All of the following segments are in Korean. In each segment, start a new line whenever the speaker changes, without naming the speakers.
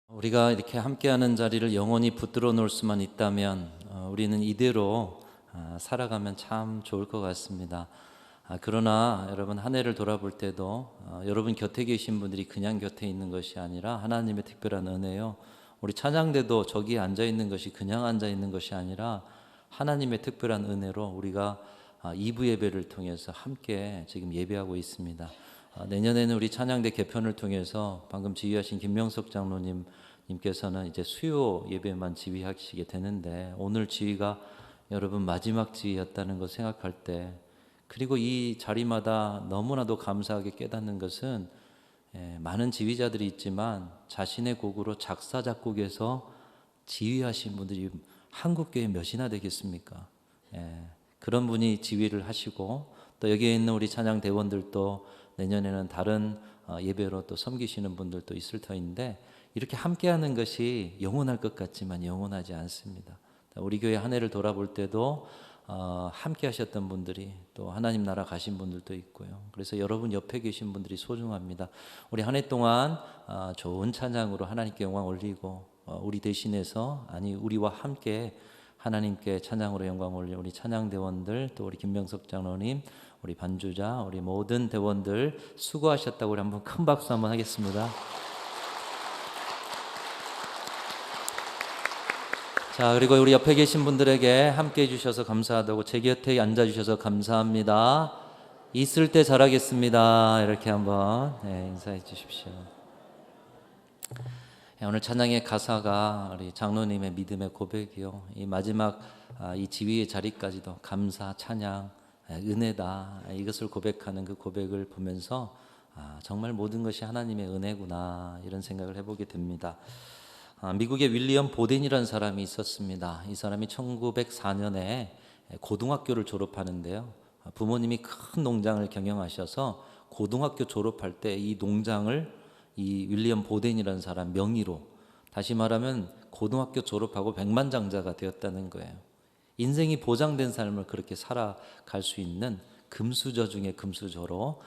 우리가 이렇게 함께하는 자리를 영원히 붙들어 놓을 수만 있다면 우리는 이대로 살아가면 참 좋을 것 같습니다. 그러나 여러분, 한 해를 돌아볼 때도 여러분 곁에 계신 분들이 그냥 곁에 있는 것이 아니라 하나님의 특별한 은혜요. 우리 찬양대도 저기 앉아 있는 것이 그냥 앉아 있는 것이 아니라 하나님의 특별한 은혜로 우리가 2부 예배를 통해서 함께 지금 예배하고 있습니다. 내년에는 우리 찬양대 개편을 통해서 방금 지휘하신 김명석 장로님께서는 이제 수요 예배만 지휘하시게 되는데, 오늘 지휘가 여러분 마지막 지휘였다는 것 생각할 때, 그리고 이 자리마다 너무나도 감사하게 깨닫는 것은 많은 지휘자들이 있지만 자신의 곡으로 작사 작곡해서 지휘하신 분들이 한국교회 몇이나 되겠습니까? 그런 분이 지휘를 하시고, 또 여기에 있는 우리 찬양 대원들도 내년에는 다른 예배로 또 섬기시는 분들도 있을 터인데, 이렇게 함께하는 것이 영원할 것 같지만 영원하지 않습니다. 우리 교회 한 해를 돌아볼 때도 함께 하셨던 분들이 또 하나님 나라 가신 분들도 있고요. 그래서 여러분 옆에 계신 분들이 소중합니다. 우리 한 해 동안 좋은 찬양으로 하나님께 영광 올리고, 우리 대신해서 우리와 함께 하나님께 찬양으로 영광 올린 우리 찬양대원들, 또 우리 김명석 장로님, 우리 반주자, 우리 모든 대원들 수고하셨다고 우리 한번 큰 박수 한번 하겠습니다. 자, 그리고 우리 옆에 계신 분들에게 함께 해주셔서 감사하다고, 제 곁에 앉아주셔서 감사합니다. 있을 때 잘하겠습니다. 이렇게 한번 인사해 주십시오. 오늘 찬양의 가사가 우리 장로님의 믿음의 고백이요, 이 마지막 이 지휘의 자리까지도 감사, 찬양, 은혜다, 이것을 고백하는 그 고백을 보면서 정말 모든 것이 하나님의 은혜구나, 이런 생각을 해보게 됩니다. 미국의 윌리엄 보덴이라는 사람이 있었습니다. 이 사람이 1904년에 고등학교를 졸업하는데요, 부모님이 큰 농장을 경영하셔서 고등학교 졸업할 때 이 농장을 이 윌리엄 보덴이라는 사람 명의로, 다시 말하면 고등학교 졸업하고 백만장자가 되었다는 거예요. 인생이 보장된 삶을 그렇게 살아갈 수 있는 금수저 중에 금수저로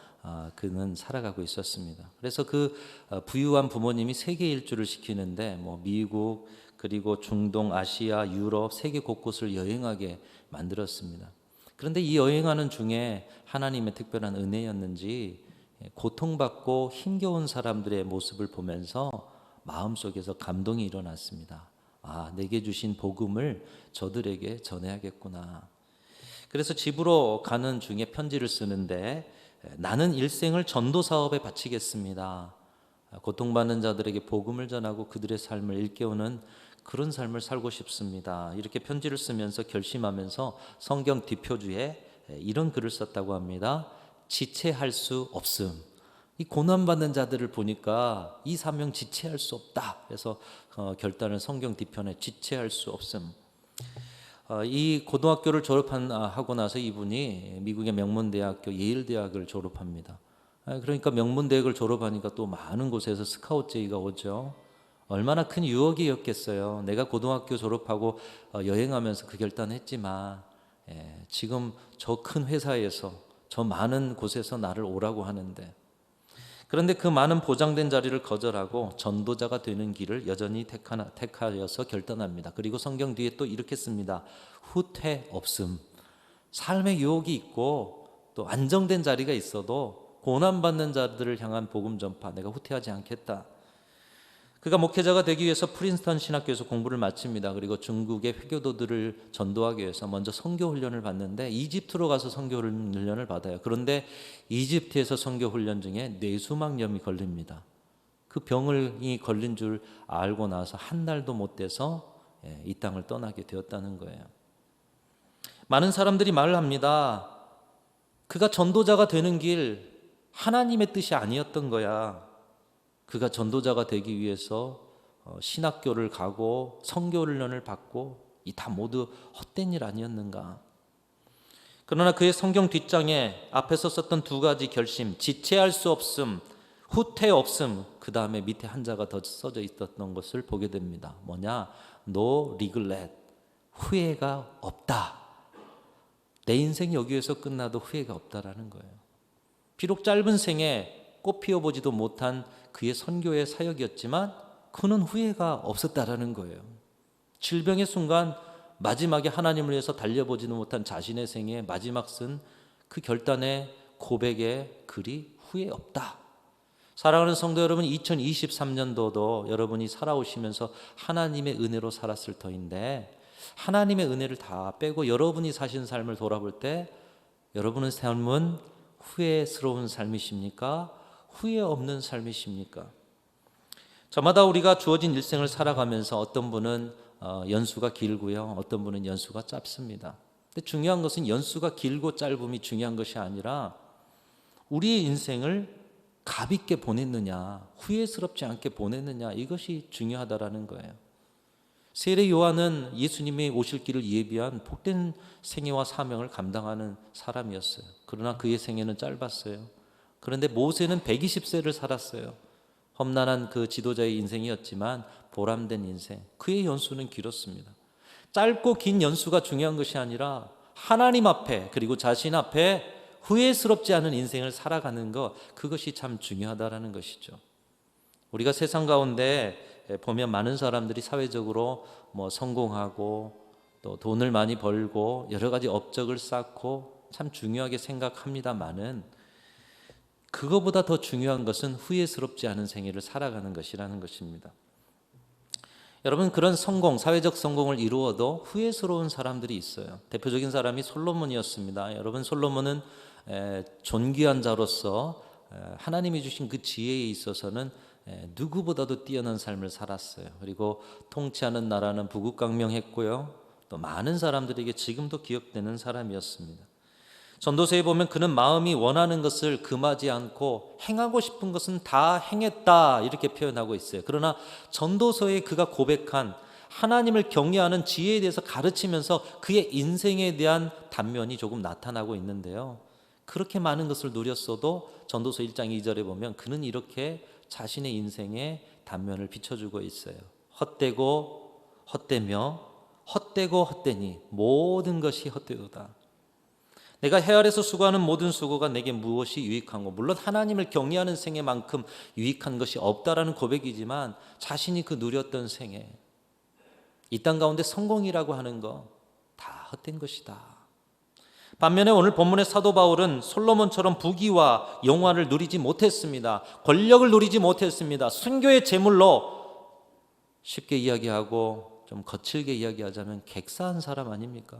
그는 살아가고 있었습니다. 그래서 그 부유한 부모님이 세계 일주를 시키는데, 미국, 그리고 중동, 아시아, 유럽, 세계 곳곳을 여행하게 만들었습니다. 그런데 이 여행하는 중에 하나님의 특별한 은혜였는지 고통받고 힘겨운 사람들의 모습을 보면서 마음속에서 감동이 일어났습니다. 내게 주신 복음을 저들에게 전해야겠구나. 그래서 집으로 가는 중에 편지를 쓰는데, 나는 일생을 전도 사업에 바치겠습니다. 고통받는 자들에게 복음을 전하고 그들의 삶을 일깨우는 그런 삶을 살고 싶습니다. 이렇게 편지를 쓰면서 결심하면서 성경 뒷표주에 이런 글을 썼다고 합니다. 지체할 수 없음. 이 고난받는 자들을 보니까 이 사명 지체할 수 없다. 그래서 결단을 성경 뒤편에 지체할 수 없음. 이 고등학교를 졸업하고 나서 이분이 미국의 명문대학교 예일대학을 졸업합니다. 그러니까 명문대학을 졸업하니까 또 많은 곳에서 스카웃 제의가 오죠. 얼마나 큰 유혹이었겠어요. 내가 고등학교 졸업하고 여행하면서 그 결단했지만 지금 저 큰 회사에서, 저 많은 곳에서 나를 오라고 하는데, 그런데 그 많은 보장된 자리를 거절하고 전도자가 되는 길을 여전히 택하여서 결단합니다. 그리고 성경 뒤에 또 이렇게 씁니다. 후퇴 없음. 삶의 유혹이 있고 또 안정된 자리가 있어도 고난받는 자들을 향한 복음 전파, 내가 후퇴하지 않겠다. 그가 목회자가 되기 위해서 프린스턴 신학교에서 공부를 마칩니다. 그리고 중국의 회교도들을 전도하기 위해서 먼저 선교 훈련을 받는데, 이집트로 가서 선교 훈련을 받아요. 그런데 이집트에서 선교 훈련 중에 뇌수막염이 걸립니다. 그 병이 걸린 줄 알고 나서 한 달도 못 돼서 이 땅을 떠나게 되었다는 거예요. 많은 사람들이 말을 합니다. 그가 전도자가 되는 길 하나님의 뜻이 아니었던 거야. 그가 전도자가 되기 위해서 신학교를 가고 선교훈련을 받고 이 다 모두 헛된 일 아니었는가. 그러나 그의 성경 뒷장에 앞에서 썼던 두 가지 결심, 지체할 수 없음, 후퇴 없음, 그 다음에 밑에 한자가 더 써져 있었던 것을 보게 됩니다. 뭐냐? No regret, 후회가 없다. 내 인생이 여기에서 끝나도 후회가 없다라는 거예요. 비록 짧은 생에 꽃 피워보지도 못한 그의 선교의 사역이었지만 그는 후회가 없었다라는 거예요. 질병의 순간 마지막에 하나님을 위해서 달려보지는 못한 자신의 생애 마지막 쓴 그 결단의 고백의 글이 후회 없다. 사랑하는 성도 여러분, 2023년도도 여러분이 살아오시면서 하나님의 은혜로 살았을 터인데, 하나님의 은혜를 다 빼고 여러분이 사신 삶을 돌아볼 때 여러분의 삶은 후회스러운 삶이십니까? 후회 없는 삶이십니까? 저마다 우리가 주어진 일생을 살아가면서 어떤 분은 연수가 길고요, 어떤 분은 연수가 짧습니다. 근데 중요한 것은 연수가 길고 짧음이 중요한 것이 아니라 우리의 인생을 값 있게 보냈느냐, 후회스럽지 않게 보냈느냐, 이것이 중요하다라는 거예요. 세례 요한은 예수님이 오실 길을 예비한 복된 생애와 사명을 감당하는 사람이었어요. 그러나 그의 생애는 짧았어요. 그런데 모세는 120세를 살았어요. 험난한 그 지도자의 인생이었지만 보람된 인생, 그의 연수는 길었습니다. 짧고 긴 연수가 중요한 것이 아니라 하나님 앞에 그리고 자신 앞에 후회스럽지 않은 인생을 살아가는 것, 그것이 참 중요하다라는 것이죠. 우리가 세상 가운데 보면 많은 사람들이 사회적으로 성공하고 또 돈을 많이 벌고 여러 가지 업적을 쌓고 참 중요하게 생각합니다마는 그거보다 더 중요한 것은 후회스럽지 않은 생애를 살아가는 것이라는 것입니다. 여러분, 그런 성공, 사회적 성공을 이루어도 후회스러운 사람들이 있어요. 대표적인 사람이 솔로몬이었습니다. 여러분, 솔로몬은 존귀한 자로서 하나님이 주신 그 지혜에 있어서는 누구보다도 뛰어난 삶을 살았어요. 그리고 통치하는 나라는 부국강명했고요, 또 많은 사람들에게 지금도 기억되는 사람이었습니다. 전도서에 보면 그는 마음이 원하는 것을 금하지 않고 행하고 싶은 것은 다 행했다, 이렇게 표현하고 있어요. 그러나 전도서에 그가 고백한 하나님을 경외하는 지혜에 대해서 가르치면서 그의 인생에 대한 단면이 조금 나타나고 있는데요, 그렇게 많은 것을 누렸어도 전도서 1장 2절에 보면 그는 이렇게 자신의 인생의 단면을 비춰주고 있어요. 헛되고 헛되며 헛되고 헛되니 모든 것이 헛되도다. 내가 해 아래서 수고하는 모든 수고가 내게 무엇이 유익한고, 물론 하나님을 경외하는 생애만큼 유익한 것이 없다라는 고백이지만 자신이 그 누렸던 생애, 이 땅 가운데 성공이라고 하는 거 다 헛된 것이다. 반면에 오늘 본문의 사도 바울은 솔로몬처럼 부귀와 영화를 누리지 못했습니다. 권력을 누리지 못했습니다. 순교의 제물로, 쉽게 이야기하고 좀 거칠게 이야기하자면 객사한 사람 아닙니까?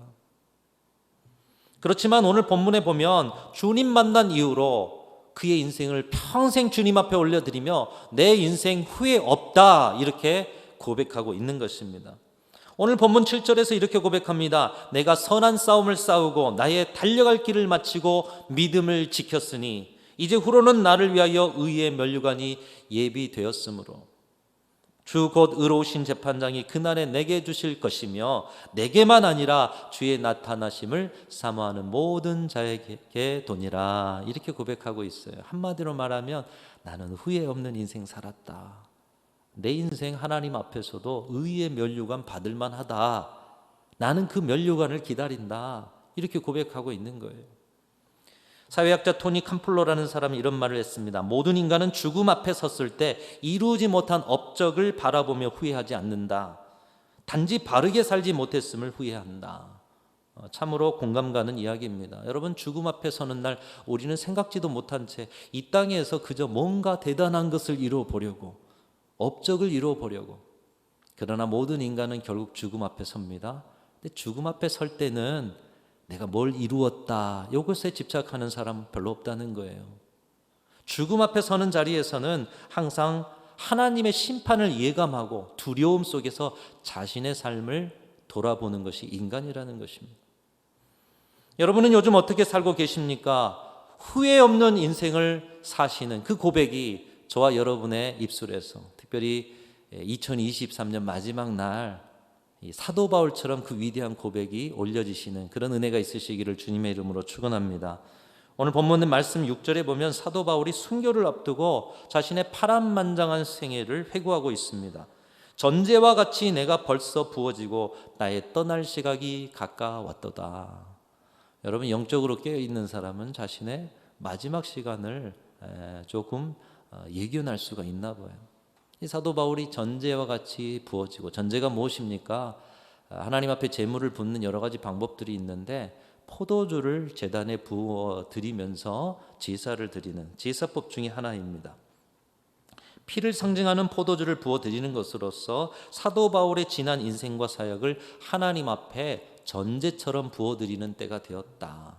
그렇지만 오늘 본문에 보면 주님 만난 이후로 그의 인생을 평생 주님 앞에 올려드리며 내 인생 후회 없다, 이렇게 고백하고 있는 것입니다. 오늘 본문 7절에서 이렇게 고백합니다. 내가 선한 싸움을 싸우고 나의 달려갈 길을 마치고 믿음을 지켰으니 이제 후로는 나를 위하여 의의 면류관이 예비되었으므로 주 곧 의로우신 재판장이 그날에 내게 주실 것이며 내게만 아니라 주의 나타나심을 사모하는 모든 자에게 도니라, 이렇게 고백하고 있어요. 한마디로 말하면 나는 후회 없는 인생 살았다. 내 인생 하나님 앞에서도 의의 면류관 받을 만하다. 나는 그 면류관을 기다린다, 이렇게 고백하고 있는 거예요. 사회학자 토니 캄플로라는 사람이 이런 말을 했습니다. 모든 인간은 죽음 앞에 섰을 때 이루지 못한 업적을 바라보며 후회하지 않는다. 단지 바르게 살지 못했음을 후회한다. 참으로 공감 가는 이야기입니다. 여러분, 죽음 앞에 서는 날 우리는 생각지도 못한 채 이 땅에서 그저 뭔가 대단한 것을 이루어 보려고, 업적을 이루어 보려고, 그러나 모든 인간은 결국 죽음 앞에 섭니다. 근데 죽음 앞에 설 때는 내가 뭘 이루었다, 이것에 집착하는 사람 별로 없다는 거예요. 죽음 앞에 서는 자리에서는 항상 하나님의 심판을 예감하고 두려움 속에서 자신의 삶을 돌아보는 것이 인간이라는 것입니다. 여러분은 요즘 어떻게 살고 계십니까? 후회 없는 인생을 사시는 그 고백이 저와 여러분의 입술에서, 특별히 2023년 마지막 날 사도 바울처럼 그 위대한 고백이 올려지시는 그런 은혜가 있으시기를 주님의 이름으로 축원합니다. 오늘 본문의 말씀 6절에 보면 사도 바울이 순교를 앞두고 자신의 파란만장한 생애를 회고하고 있습니다. 전제와 같이 내가 벌써 부어지고 나의 떠날 시각이 가까웠도다. 여러분, 영적으로 깨어있는 사람은 자신의 마지막 시간을 조금 예견할 수가 있나 봐요. 이 사도 바울이 전제와 같이 부어지고, 전제가 무엇입니까? 하나님 앞에 제물을 붓는 여러 가지 방법들이 있는데 포도주를 제단에 부어 드리면서 제사를 드리는 제사법 중에 하나입니다. 피를 상징하는 포도주를 부어 드리는 것으로서 사도 바울의 지난 인생과 사역을 하나님 앞에 전제처럼 부어 드리는 때가 되었다.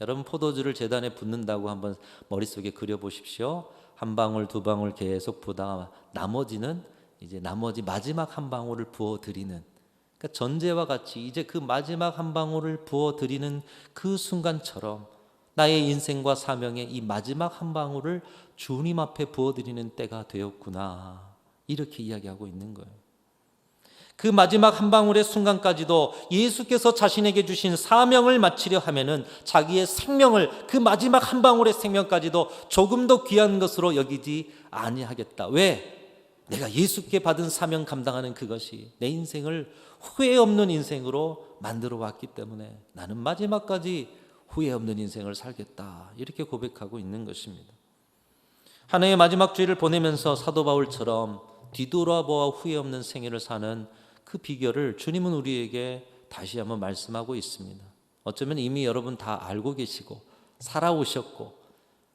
여러분, 포도주를 제단에 붓는다고 한번 머릿속에 그려 보십시오. 한 방울 두 방울 계속 부다가 나머지는 이제 나머지 마지막 한 방울을 부어 드리는, 그러니까 전제와 같이 이제 그 마지막 한 방울을 부어 드리는 그 순간처럼 나의 인생과 사명의 이 마지막 한 방울을 주님 앞에 부어드리는 때가 되었구나, 이렇게 이야기하고 있는 거예요. 그 마지막 한 방울의 순간까지도 예수께서 자신에게 주신 사명을 마치려 하면은 자기의 생명을, 그 마지막 한 방울의 생명까지도 조금 더 귀한 것으로 여기지 아니하겠다. 왜? 내가 예수께 받은 사명 감당하는 그것이 내 인생을 후회 없는 인생으로 만들어 왔기 때문에 나는 마지막까지 후회 없는 인생을 살겠다, 이렇게 고백하고 있는 것입니다. 한 해의 마지막 주일을 보내면서 사도 바울처럼 뒤돌아보아 후회 없는 생애를 사는 그 비결을 주님은 우리에게 다시 한번 말씀하고 있습니다. 어쩌면 이미 여러분 다 알고 계시고 살아오셨고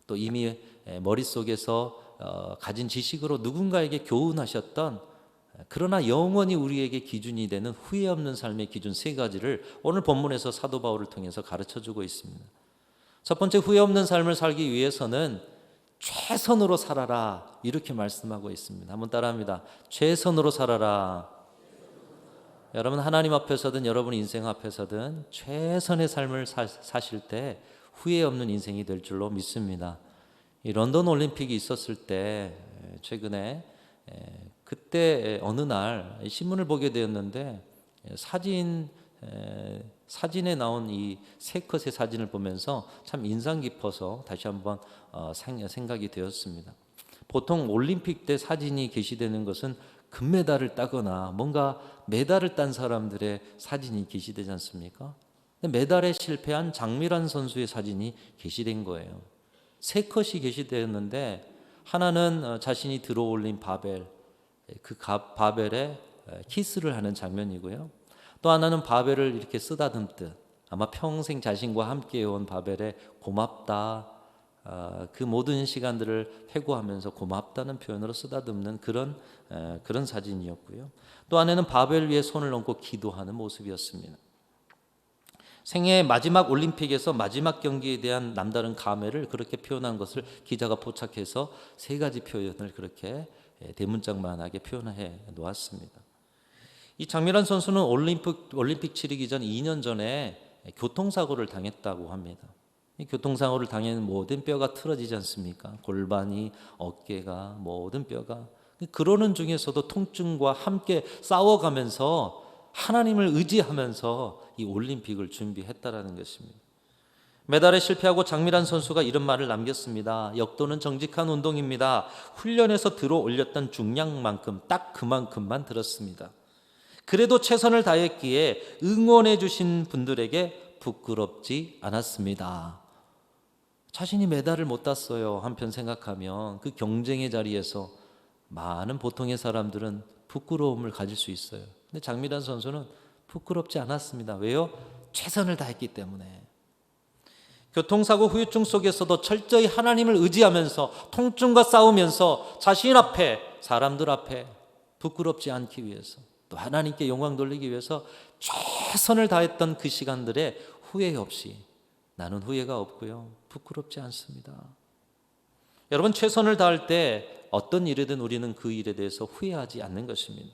또 이미 머릿속에서 가진 지식으로 누군가에게 교훈하셨던, 그러나 영원히 우리에게 기준이 되는 후회 없는 삶의 기준 세 가지를 오늘 본문에서 사도 바울을 통해서 가르쳐주고 있습니다. 첫 번째, 후회 없는 삶을 살기 위해서는 최선으로 살아라, 이렇게 말씀하고 있습니다. 한번 따라합니다. 최선으로 살아라. 여러분, 하나님 앞에서든 여러분 인생 앞에서든 최선의 삶을 사실 때 후회 없는 인생이 될 줄로 믿습니다. 이 런던 올림픽이 있었을 때 최근에 그때 어느 날 신문을 보게 되었는데 사진에 나온 이 세 컷의 사진을 보면서 참 인상 깊어서 다시 한번 생각이 되었습니다. 보통 올림픽 때 사진이 게시되는 것은 금메달을 따거나 뭔가 메달을 딴 사람들의 사진이 게시되지 않습니까? 근데 메달에 실패한 장미란 선수의 사진이 게시된 거예요. 세 컷이 게시되었는데 하나는 자신이 들어올린 바벨, 그 바벨에 키스를 하는 장면이고요. 또 하나는 바벨을 이렇게 쓰다듬듯 아마 평생 자신과 함께 해온 바벨에 고맙다, 그 모든 시간들을 회고하면서 고맙다는 표현으로 쓰다듬는 그런 사진이었고요. 또 하나는 바벨 위에 손을 얹고 기도하는 모습이었습니다. 생애의 마지막 올림픽에서 마지막 경기에 대한 남다른 감회를 그렇게 표현한 것을 기자가 포착해서 세 가지 표현을 그렇게 대문짝만하게 표현해 놓았습니다. 이 장미란 선수는 올림픽 치르기 전 2년 전에 교통사고를 당했다고 합니다. 이 교통사고를 당한 모든 뼈가 틀어지지 않습니까? 골반이, 어깨가, 모든 뼈가. 그러는 중에서도 통증과 함께 싸워가면서 하나님을 의지하면서 이 올림픽을 준비했다라는 것입니다. 메달에 실패하고 장미란 선수가 이런 말을 남겼습니다. 역도는 정직한 운동입니다. 훈련에서 들어 올렸던 중량만큼 딱 그만큼만 들었습니다. 그래도 최선을 다했기에 응원해 주신 분들에게 부끄럽지 않았습니다. 자신이 메달을 못 땄어요. 한편 생각하면 그 경쟁의 자리에서 많은 보통의 사람들은 부끄러움을 가질 수 있어요. 근데 장미란 선수는 부끄럽지 않았습니다. 왜요? 최선을 다했기 때문에. 교통사고 후유증 속에서도 철저히 하나님을 의지하면서 통증과 싸우면서 자신 앞에, 사람들 앞에 부끄럽지 않기 위해서, 또 하나님께 영광 돌리기 위해서 최선을 다했던 그 시간들에 후회 없이, 나는 후회가 없고요, 부끄럽지 않습니다. 여러분, 최선을 다할 때 어떤 일이든 우리는 그 일에 대해서 후회하지 않는 것입니다.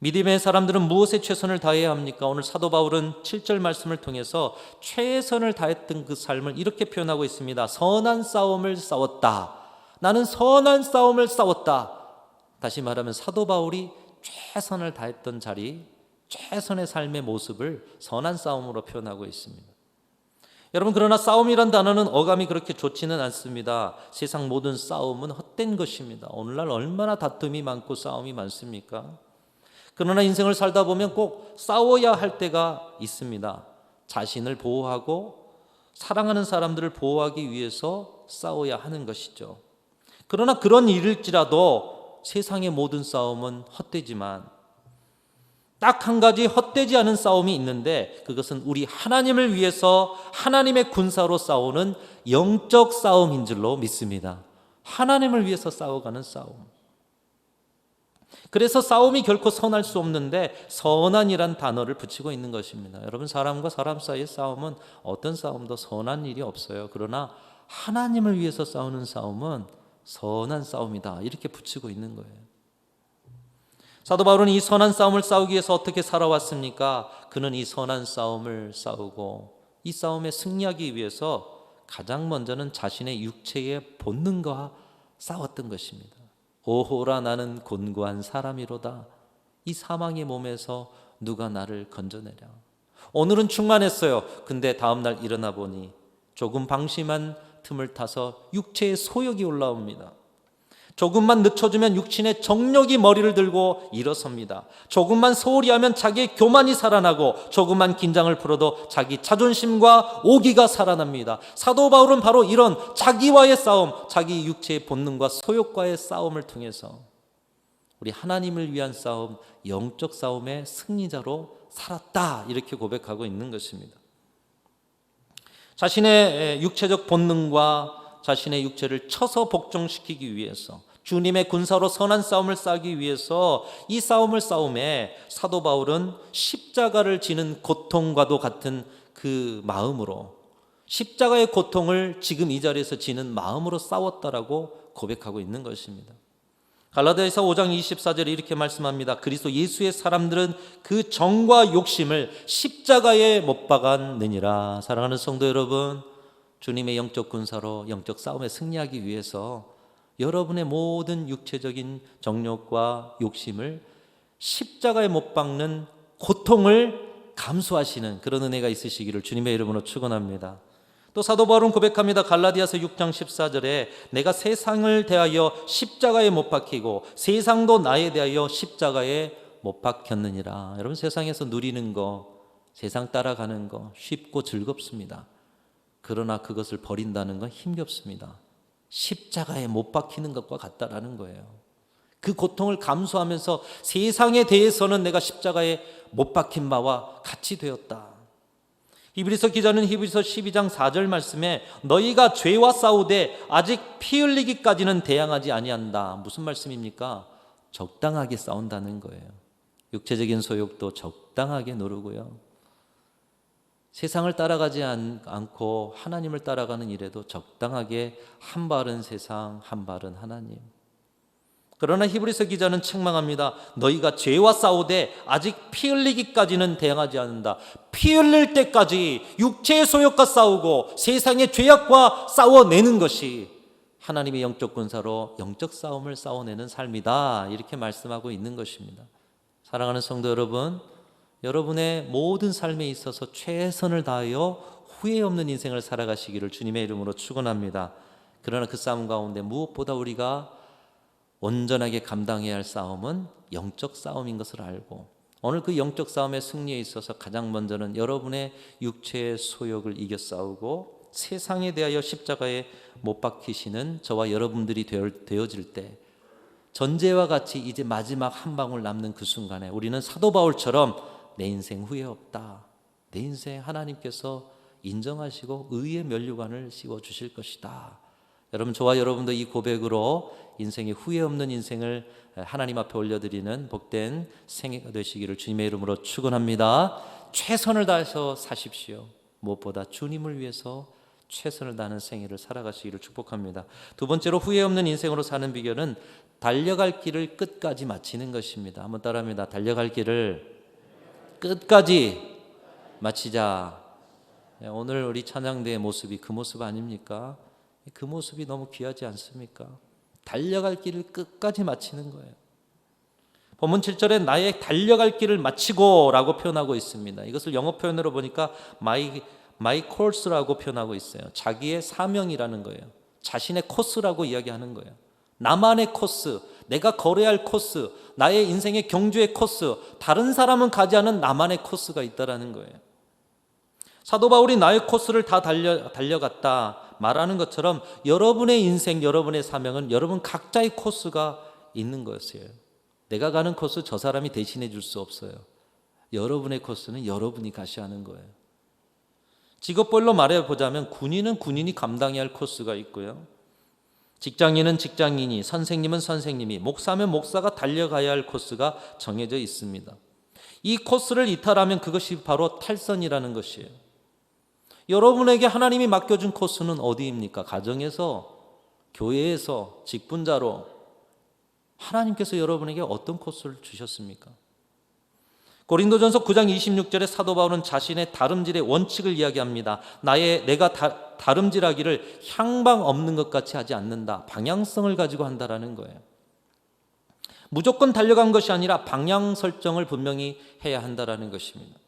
믿음의 사람들은 무엇에 최선을 다해야 합니까? 오늘 사도 바울은 7절 말씀을 통해서 최선을 다했던 그 삶을 이렇게 표현하고 있습니다. 선한 싸움을 싸웠다. 나는 선한 싸움을 싸웠다. 다시 말하면 사도 바울이 최선을 다했던 자리, 최선의 삶의 모습을 선한 싸움으로 표현하고 있습니다. 여러분, 그러나 싸움이란 단어는 어감이 그렇게 좋지는 않습니다. 세상 모든 싸움은 헛된 것입니다. 오늘날 얼마나 다툼이 많고 싸움이 많습니까? 그러나 인생을 살다 보면 꼭 싸워야 할 때가 있습니다. 자신을 보호하고 사랑하는 사람들을 보호하기 위해서 싸워야 하는 것이죠. 그러나 그런 일일지라도 세상의 모든 싸움은 헛되지만 딱 한 가지 헛되지 않은 싸움이 있는데, 그것은 우리 하나님을 위해서 하나님의 군사로 싸우는 영적 싸움인 줄로 믿습니다. 하나님을 위해서 싸워가는 싸움. 그래서 싸움이 결코 선할 수 없는데 선한이란 단어를 붙이고 있는 것입니다. 여러분, 사람과 사람 사이의 싸움은 어떤 싸움도 선한 일이 없어요. 그러나 하나님을 위해서 싸우는 싸움은 선한 싸움이다, 이렇게 붙이고 있는 거예요. 사도 바울은 이 선한 싸움을 싸우기 위해서 어떻게 살아왔습니까? 그는 이 선한 싸움을 싸우고 이 싸움에 승리하기 위해서 가장 먼저는 자신의 육체의 본능과 싸웠던 것입니다. 오호라, 나는 곤고한 사람이로다. 이 사망의 몸에서 누가 나를 건져내랴. 오늘은 충만했어요. 근데 다음날 일어나 보니 조금 방심한 틈을 타서 육체의 소욕이 올라옵니다. 조금만 늦춰주면 육신의 정욕이 머리를 들고 일어섭니다. 조금만 소홀히 하면 자기의 교만이 살아나고, 조금만 긴장을 풀어도 자기 자존심과 오기가 살아납니다. 사도 바울은 바로 이런 자기와의 싸움, 자기 육체의 본능과 소욕과의 싸움을 통해서 우리 하나님을 위한 싸움, 영적 싸움의 승리자로 살았다, 이렇게 고백하고 있는 것입니다. 자신의 육체적 본능과 자신의 육체를 쳐서 복종시키기 위해서, 주님의 군사로 선한 싸움을 싸기 위해서 이 싸움을 싸움에 사도 바울은 십자가를 지는 고통과도 같은 그 마음으로, 십자가의 고통을 지금 이 자리에서 지는 마음으로 싸웠다라고 고백하고 있는 것입니다. 갈라디아서 5장 24절에 이렇게 말씀합니다. 그리스도 예수의 사람들은 그 정과 욕심을 십자가에 못 박았느니라. 사랑하는 성도 여러분, 주님의 영적 군사로 영적 싸움에 승리하기 위해서 여러분의 모든 육체적인 정욕과 욕심을 십자가에 못 박는 고통을 감수하시는 그런 은혜가 있으시기를 주님의 이름으로 축원합니다. 또 사도 바울은 고백합니다. 갈라디아서 6장 14절에 내가 세상을 대하여 십자가에 못 박히고 세상도 나에 대하여 십자가에 못 박혔느니라. 여러분, 세상에서 누리는 거, 세상 따라가는 거 쉽고 즐겁습니다. 그러나 그것을 버린다는 건 힘겹습니다. 십자가에 못 박히는 것과 같다라는 거예요. 그 고통을 감수하면서 세상에 대해서는 내가 십자가에 못 박힌 바와 같이 되었다. 히브리서 기자는 히브리서 12장 4절 말씀에 너희가 죄와 싸우되 아직 피 흘리기까지는 대항하지 아니한다. 무슨 말씀입니까? 적당하게 싸운다는 거예요. 육체적인 소욕도 적당하게 누르고요, 세상을 따라가지 않고 하나님을 따라가는 일에도 적당하게 한 발은 세상, 한 발은 하나님. 그러나 히브리서 기자는 책망합니다. 너희가 죄와 싸우되 아직 피 흘리기까지는 대항하지 않는다. 피 흘릴 때까지 육체의 소욕과 싸우고 세상의 죄악과 싸워내는 것이 하나님의 영적 군사로 영적 싸움을 싸워내는 삶이다, 이렇게 말씀하고 있는 것입니다. 사랑하는 성도 여러분, 여러분의 모든 삶에 있어서 최선을 다하여 후회 없는 인생을 살아가시기를 주님의 이름으로 축원합니다. 그러나 그 싸움 가운데 무엇보다 우리가 온전하게 감당해야 할 싸움은 영적 싸움인 것을 알고, 오늘 그 영적 싸움의 승리에 있어서 가장 먼저는 여러분의 육체의 소욕을 이겨 싸우고 세상에 대하여 십자가에 못 박히시는 저와 여러분들이 되어질 때, 전제와 같이 이제 마지막 한 방울 남는 그 순간에 우리는 사도 바울처럼 내 인생 후회 없다, 내 인생 하나님께서 인정하시고 의의 면류관을 씌워주실 것이다. 여러분, 저와 여러분도 이 고백으로 인생의 후회 없는 인생을 하나님 앞에 올려드리는 복된 생애가 되시기를 주님의 이름으로 축원합니다. 최선을 다해서 사십시오. 무엇보다 주님을 위해서 최선을 다하는 생애를 살아가시기를 축복합니다. 두 번째로 후회 없는 인생으로 사는 비결은 달려갈 길을 끝까지 마치는 것입니다. 한번 따라합니다. 달려갈 길을 끝까지 마치자. 오늘 우리 찬양대의 모습이 그 모습 아닙니까? 그 모습이 너무 귀하지 않습니까? 달려갈 길을 끝까지 마치는 거예요. 본문 7절에 나의 달려갈 길을 마치고 라고 표현하고 있습니다. 이것을 영어 표현으로 보니까 my course라고 표현하고 있어요. 자기의 사명이라는 거예요. 자신의 코스라고 이야기하는 거예요. 나만의 코스, 내가 걸어야 할 코스, 나의 인생의 경주의 코스, 다른 사람은 가지 않은 나만의 코스가 있다라는 거예요. 사도 바울이 나의 코스를 다 달려갔다 말하는 것처럼 여러분의 인생, 여러분의 사명은 여러분 각자의 코스가 있는 것이에요. 내가 가는 코스 저 사람이 대신해 줄 수 없어요. 여러분의 코스는 여러분이 가셔야 하는 거예요. 직업별로 말해보자면 군인은 군인이 감당해야 할 코스가 있고요. 직장인은 직장인이, 선생님은 선생님이, 목사면 목사가 달려가야 할 코스가 정해져 있습니다. 이 코스를 이탈하면 그것이 바로 탈선이라는 것이에요. 여러분에게 하나님이 맡겨준 코스는 어디입니까? 가정에서, 교회에서, 직분자로 하나님께서 여러분에게 어떤 코스를 주셨습니까? 고린도전서 9장 26절에 사도 바울은 자신의 다름질의 원칙을 이야기합니다. 내가 다름질하기를 향방 없는 것 같이 하지 않는다. 방향성을 가지고 한다라는 거예요. 무조건 달려간 것이 아니라 방향 설정을 분명히 해야 한다라는 것입니다.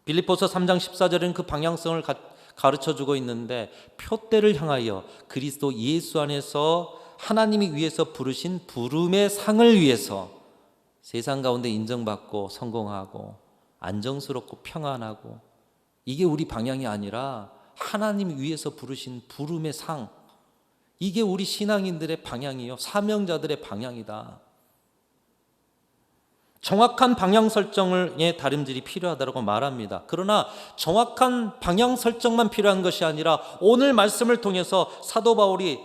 빌립보서 3장 14절에는 그 방향성을 가르쳐주고 있는데, 표대를 향하여 그리스도 예수 안에서 하나님이 위해서 부르신 부름의 상을 위해서 세상 가운데 인정받고 성공하고 안정스럽고 평안하고, 이게 우리 방향이 아니라 하나님 위해서 부르신 부름의 상, 이게 우리 신앙인들의 방향이요, 사명자들의 방향이다. 정확한 방향 설정의 다름질이 필요하다고 말합니다. 그러나 정확한 방향 설정만 필요한 것이 아니라 오늘 말씀을 통해서 사도 바울이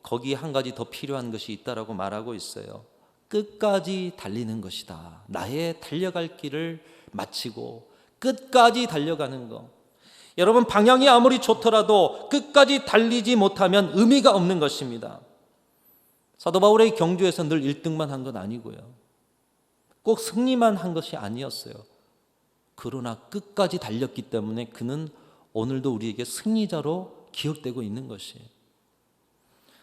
거기에 한 가지 더 필요한 것이 있다라고 말하고 있어요. 끝까지 달리는 것이다. 나의 달려갈 길을 마치고 끝까지 달려가는 것. 여러분, 방향이 아무리 좋더라도 끝까지 달리지 못하면 의미가 없는 것입니다. 사도 바울의 경주에서 늘 1등만 한 건 아니고요, 꼭 승리만 한 것이 아니었어요. 그러나 끝까지 달렸기 때문에 그는 오늘도 우리에게 승리자로 기억되고 있는 것이에요.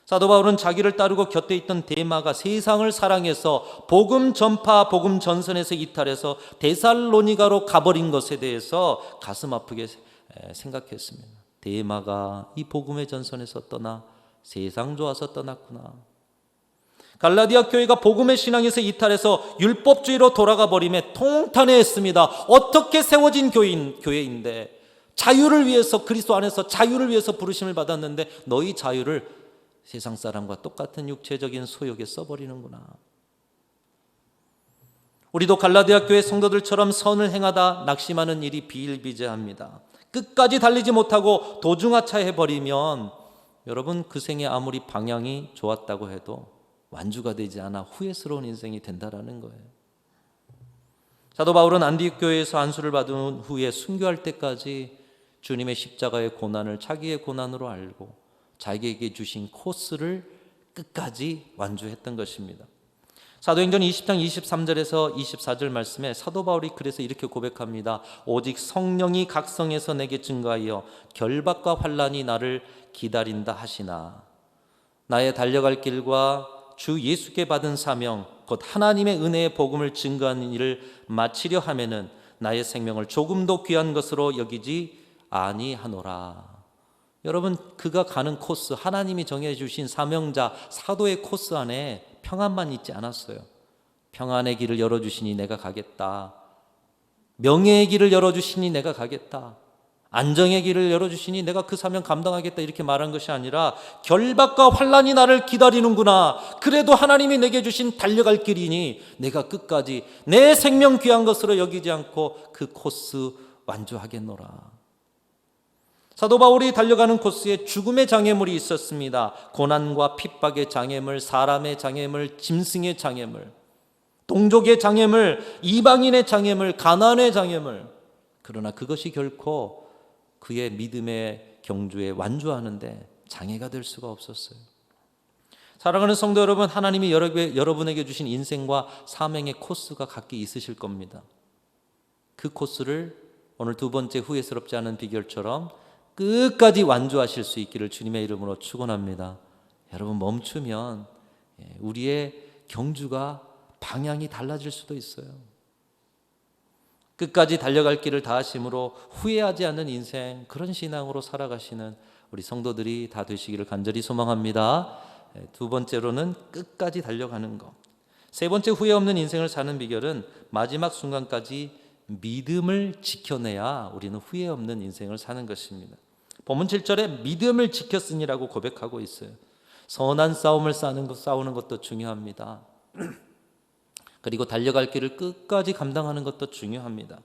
사도 바울은 자기를 따르고 곁에 있던 데마가 세상을 사랑해서 복음 전파, 복음 전선에서 이탈해서 데살로니가로 가버린 것에 대해서 가슴 아프게 생각했습니다. 데마가 이 복음의 전선에서 떠나 세상 좋아서 떠났구나. 갈라디아 교회가 복음의 신앙에서 이탈해서 율법주의로 돌아가 버림에 통탄해했습니다. 어떻게 세워진 교회인데, 자유를 위해서, 그리스도 안에서 자유를 위해서 부르심을 받았는데 너희 자유를 세상 사람과 똑같은 육체적인 소욕에 써버리는구나. 우리도 갈라디아 교회 성도들처럼 선을 행하다 낙심하는 일이 비일비재합니다. 끝까지 달리지 못하고 도중하차해버리면 여러분, 그 생에 아무리 방향이 좋았다고 해도 완주가 되지 않아 후회스러운 인생이 된다라는 거예요. 사도 바울은 안디옥 교회에서 안수를 받은 후에 순교할 때까지 주님의 십자가의 고난을 자기의 고난으로 알고 자기에게 주신 코스를 끝까지 완주했던 것입니다. 사도행전 20장 23절에서 24절 말씀에 사도 바울이 그래서 이렇게 고백합니다. 오직 성령이 각성해서 내게 증거하여 결박과 환난이 나를 기다린다 하시나, 나의 달려갈 길과 주 예수께 받은 사명, 곧 하나님의 은혜의 복음을 증거하는 일을 마치려 하면은 나의 생명을 조금도 귀한 것으로 여기지 아니하노라. 여러분, 그가 가는 코스, 하나님이 정해주신 사명자, 사도의 코스 안에 평안만 있지 않았어요. 평안의 길을 열어주시니 내가 가겠다. 명예의 길을 열어주시니 내가 가겠다. 안정의 길을 열어주시니 내가 그 사명 감당하겠다, 이렇게 말한 것이 아니라 결박과 환난이 나를 기다리는구나. 그래도 하나님이 내게 주신 달려갈 길이니 내가 끝까지 내 생명 귀한 것으로 여기지 않고 그 코스 완주하겠노라. 사도 바울이 달려가는 코스에 죽음의 장애물이 있었습니다. 고난과 핍박의 장애물, 사람의 장애물, 짐승의 장애물, 동족의 장애물, 이방인의 장애물, 가난의 장애물. 그러나 그것이 결코 그의 믿음의 경주에 완주하는데 장애가 될 수가 없었어요. 사랑하는 성도 여러분, 하나님이 여러분에게 주신 인생과 사명의 코스가 각기 있으실 겁니다. 그 코스를 오늘 두 번째 후회스럽지 않은 비결처럼 끝까지 완주하실 수 있기를 주님의 이름으로 축원합니다. 여러분, 멈추면 우리의 경주가 방향이 달라질 수도 있어요. 끝까지 달려갈 길을 다하심으로 후회하지 않는 인생, 그런 신앙으로 살아가시는 우리 성도들이 다 되시기를 간절히 소망합니다. 두 번째로는 끝까지 달려가는 것. 세 번째, 후회 없는 인생을 사는 비결은 마지막 순간까지 믿음을 지켜내야 우리는 후회 없는 인생을 사는 것입니다. 본문 7절에 믿음을 지켰으니라고 고백하고 있어요. 선한 싸움을 싸우는 것도 중요합니다. 그리고 달려갈 길을 끝까지 감당하는 것도 중요합니다.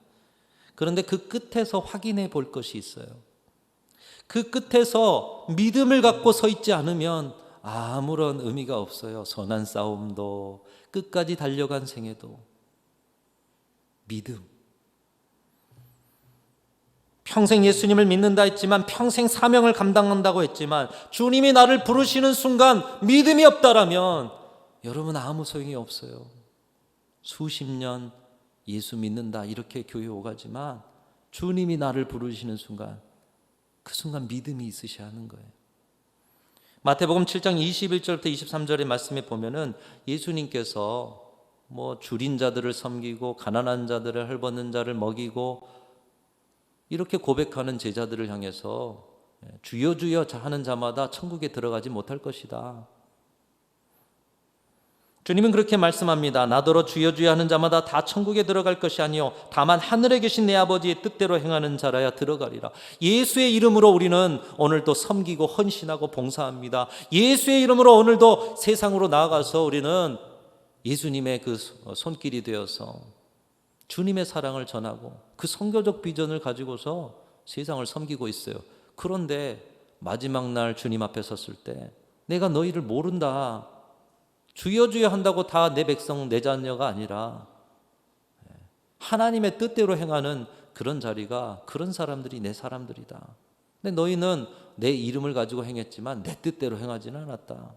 그런데 그 끝에서 확인해 볼 것이 있어요. 그 끝에서 믿음을 갖고 서 있지 않으면 아무런 의미가 없어요. 선한 싸움도, 끝까지 달려간 생애도. 믿음. 평생 예수님을 믿는다 했지만, 평생 사명을 감당한다고 했지만, 주님이 나를 부르시는 순간 믿음이 없다라면 여러분 아무 소용이 없어요. 수십 년 예수 믿는다 이렇게 교회 오가지만 주님이 나를 부르시는 순간, 그 순간 믿음이 있으셔야 하는 거예요. 마태복음 7장 21절부터 23절의 말씀에 보면은 예수님께서 줄인 자들을 섬기고 가난한 자들을 헐벗는 자를 먹이고 이렇게 고백하는 제자들을 향해서 주여 주여 하는 자마다 천국에 들어가지 못할 것이다. 주님은 그렇게 말씀합니다. 나더러 주여 주여 하는 자마다 다 천국에 들어갈 것이 아니요 다만 하늘에 계신 내 아버지의 뜻대로 행하는 자라야 들어가리라. 예수의 이름으로 우리는 오늘도 섬기고 헌신하고 봉사합니다. 예수의 이름으로 오늘도 세상으로 나아가서 우리는 예수님의 그 손길이 되어서 주님의 사랑을 전하고 그 선교적 비전을 가지고서 세상을 섬기고 있어요. 그런데 마지막 날 주님 앞에 섰을 때 내가 너희를 모른다. 주여 주여 한다고 다 내 백성 내 자녀가 아니라 하나님의 뜻대로 행하는 그런 자리가, 그런 사람들이 내 사람들이다. 근데 너희는 내 이름을 가지고 행했지만 내 뜻대로 행하지는 않았다.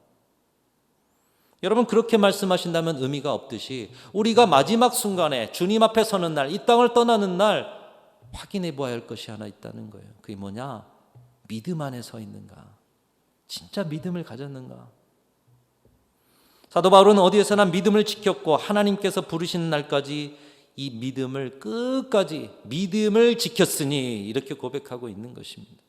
여러분, 그렇게 말씀하신다면 의미가 없듯이 우리가 마지막 순간에 주님 앞에 서는 날, 이 땅을 떠나는 날 확인해 보아야 할 것이 하나 있다는 거예요. 그게 뭐냐? 믿음 안에 서 있는가? 진짜 믿음을 가졌는가? 사도 바울은 어디에서나 믿음을 지켰고 하나님께서 부르시는 날까지 이 믿음을 끝까지 믿음을 지켰으니 이렇게 고백하고 있는 것입니다.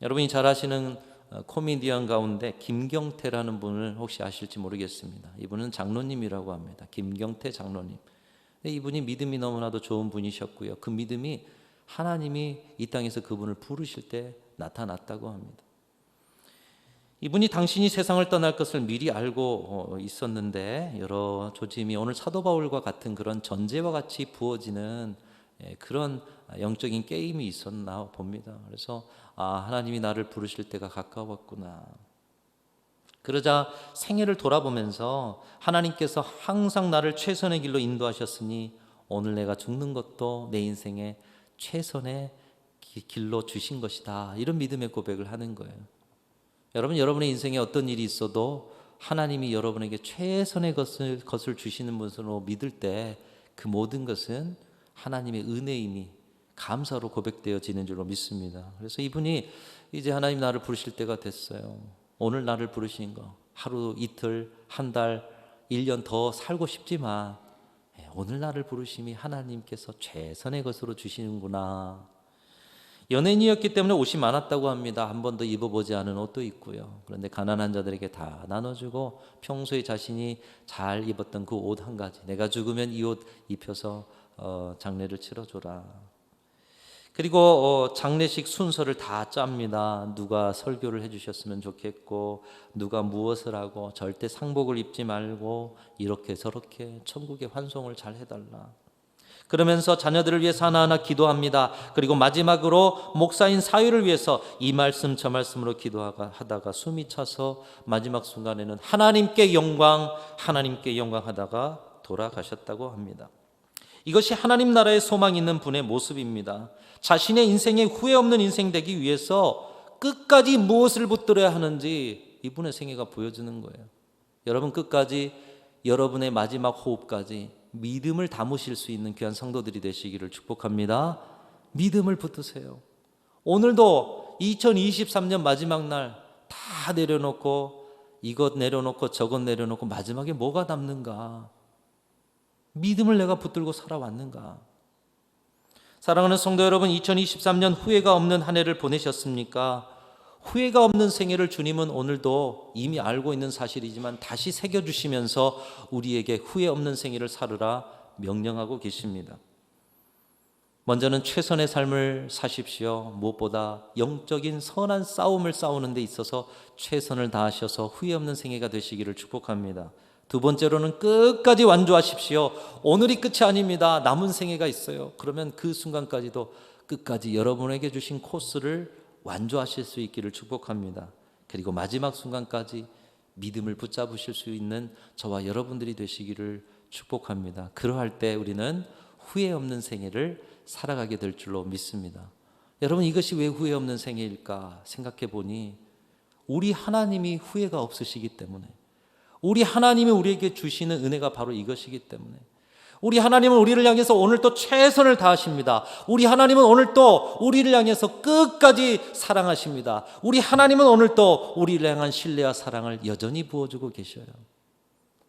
여러분이 잘 아시는 코미디언 가운데 김경태라는 분을 혹시 아실지 모르겠습니다. 이분은 장로님이라고 합니다. 김경태 장로님. 이분이 믿음이 너무나도 좋은 분이셨고요. 그 믿음이 하나님이 이 땅에서 그분을 부르실 때 나타났다고 합니다. 이분이 당신이 세상을 떠날 것을 미리 알고 있었는데 여러 조짐이 오늘 사도 바울과 같은 그런 전제와 같이 부어지는 그런 영적인 게임이 있었나 봅니다. 그래서 하나님이 나를 부르실 때가 가까웠구나. 그러자 생애를 돌아보면서 하나님께서 항상 나를 최선의 길로 인도하셨으니 오늘 내가 죽는 것도 내 인생의 최선의 길로 주신 것이다. 이런 믿음의 고백을 하는 거예요. 여러분, 여러분의 인생에 어떤 일이 있어도 하나님이 여러분에게 최선의 것을 주시는 분으로 믿을 때 그 모든 것은 하나님의 은혜임이 감사로 고백되어지는 줄로 믿습니다. 그래서 이분이 이제 하나님 나를 부르실 때가 됐어요. 오늘 나를 부르신 거 하루, 이틀, 한 달, 1년 더 살고 싶지만 오늘 나를 부르심이 하나님께서 최선의 것으로 주시는구나. 연예인이었기 때문에 옷이 많았다고 합니다. 한 번도 입어보지 않은 옷도 있고요. 그런데 가난한 자들에게 다 나눠주고 평소에 자신이 잘 입었던 그 옷 한 가지, 내가 죽으면 이 옷 입혀서 장례를 치러줘라. 그리고 장례식 순서를 다 짭니다. 누가 설교를 해주셨으면 좋겠고, 누가 무엇을 하고, 절대 상복을 입지 말고 이렇게 저렇게 천국의 환송을 잘 해달라. 그러면서 자녀들을 위해서 하나하나 기도합니다. 그리고 마지막으로 목사인 사유를 위해서 이 말씀 저 말씀으로 기도하다가 숨이 차서 마지막 순간에는 하나님께 영광 하다가 돌아가셨다고 합니다. 이것이 하나님 나라의 소망 있는 분의 모습입니다. 자신의 인생에 후회 없는 인생 되기 위해서 끝까지 무엇을 붙들어야 하는지 이분의 생애가 보여주는 거예요. 여러분, 끝까지 여러분의 마지막 호흡까지 믿음을 담으실 수 있는 귀한 성도들이 되시기를 축복합니다. 믿음을 붙드세요. 오늘도 2023년 마지막 날 다 내려놓고, 이것 내려놓고 저것 내려놓고 마지막에 뭐가 남는가? 믿음을 내가 붙들고 살아왔는가? 사랑하는 성도 여러분, 2023년 후회가 없는 한 해를 보내셨습니까? 후회가 없는 생애를 주님은 오늘도 이미 알고 있는 사실이지만 다시 새겨주시면서 우리에게 후회 없는 생애를 살으라 명령하고 계십니다. 먼저는 최선의 삶을 사십시오. 무엇보다 영적인 선한 싸움을 싸우는 데 있어서 최선을 다하셔서 후회 없는 생애가 되시기를 축복합니다. 두 번째로는 끝까지 완주하십시오. 오늘이 끝이 아닙니다. 남은 생애가 있어요. 그러면 그 순간까지도 끝까지 여러분에게 주신 코스를 완주하실 수 있기를 축복합니다. 그리고 마지막 순간까지 믿음을 붙잡으실 수 있는 저와 여러분들이 되시기를 축복합니다. 그러할 때 우리는 후회 없는 생애를 살아가게 될 줄로 믿습니다. 여러분, 이것이 왜 후회 없는 생애일까 생각해 보니 우리 하나님이 후회가 없으시기 때문에, 우리 하나님이 우리에게 주시는 은혜가 바로 이것이기 때문에, 우리 하나님은 우리를 향해서 오늘 또 최선을 다하십니다. 우리 하나님은 오늘 또 우리를 향해서 끝까지 사랑하십니다. 우리 하나님은 오늘 또 우리를 향한 신뢰와 사랑을 여전히 부어주고 계셔요.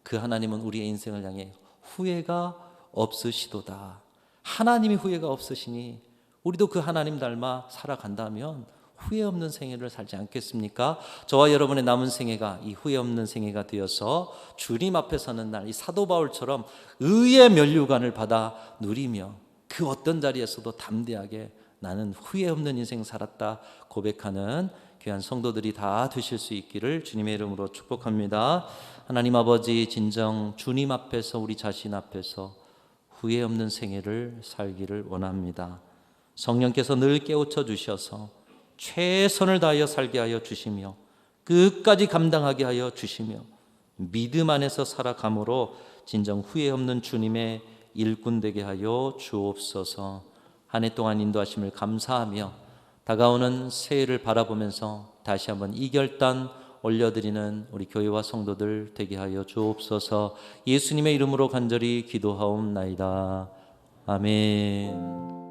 그 하나님은 우리의 인생을 향해 후회가 없으시도다. 하나님이 후회가 없으시니 우리도 그 하나님 닮아 살아간다면 후회 없는 생애를 살지 않겠습니까? 저와 여러분의 남은 생애가 이 후회 없는 생애가 되어서 주님 앞에 서는 날 이 사도 바울처럼 의의 면류관을 받아 누리며 그 어떤 자리에서도 담대하게 나는 후회 없는 인생 살았다 고백하는 귀한 성도들이 다 되실 수 있기를 주님의 이름으로 축복합니다. 하나님 아버지, 진정 주님 앞에서, 우리 자신 앞에서 후회 없는 생애를 살기를 원합니다. 성령께서 늘 깨우쳐 주셔서 최선을 다하여 살게 하여 주시며 끝까지 감당하게 하여 주시며 믿음 안에서 살아감으로 진정 후회 없는 주님의 일꾼 되게 하여 주옵소서. 한 해 동안 인도하심을 감사하며 다가오는 새해를 바라보면서 다시 한번 이 결단 올려드리는 우리 교회와 성도들 되게 하여 주옵소서. 예수님의 이름으로 간절히 기도하옵나이다. 아멘.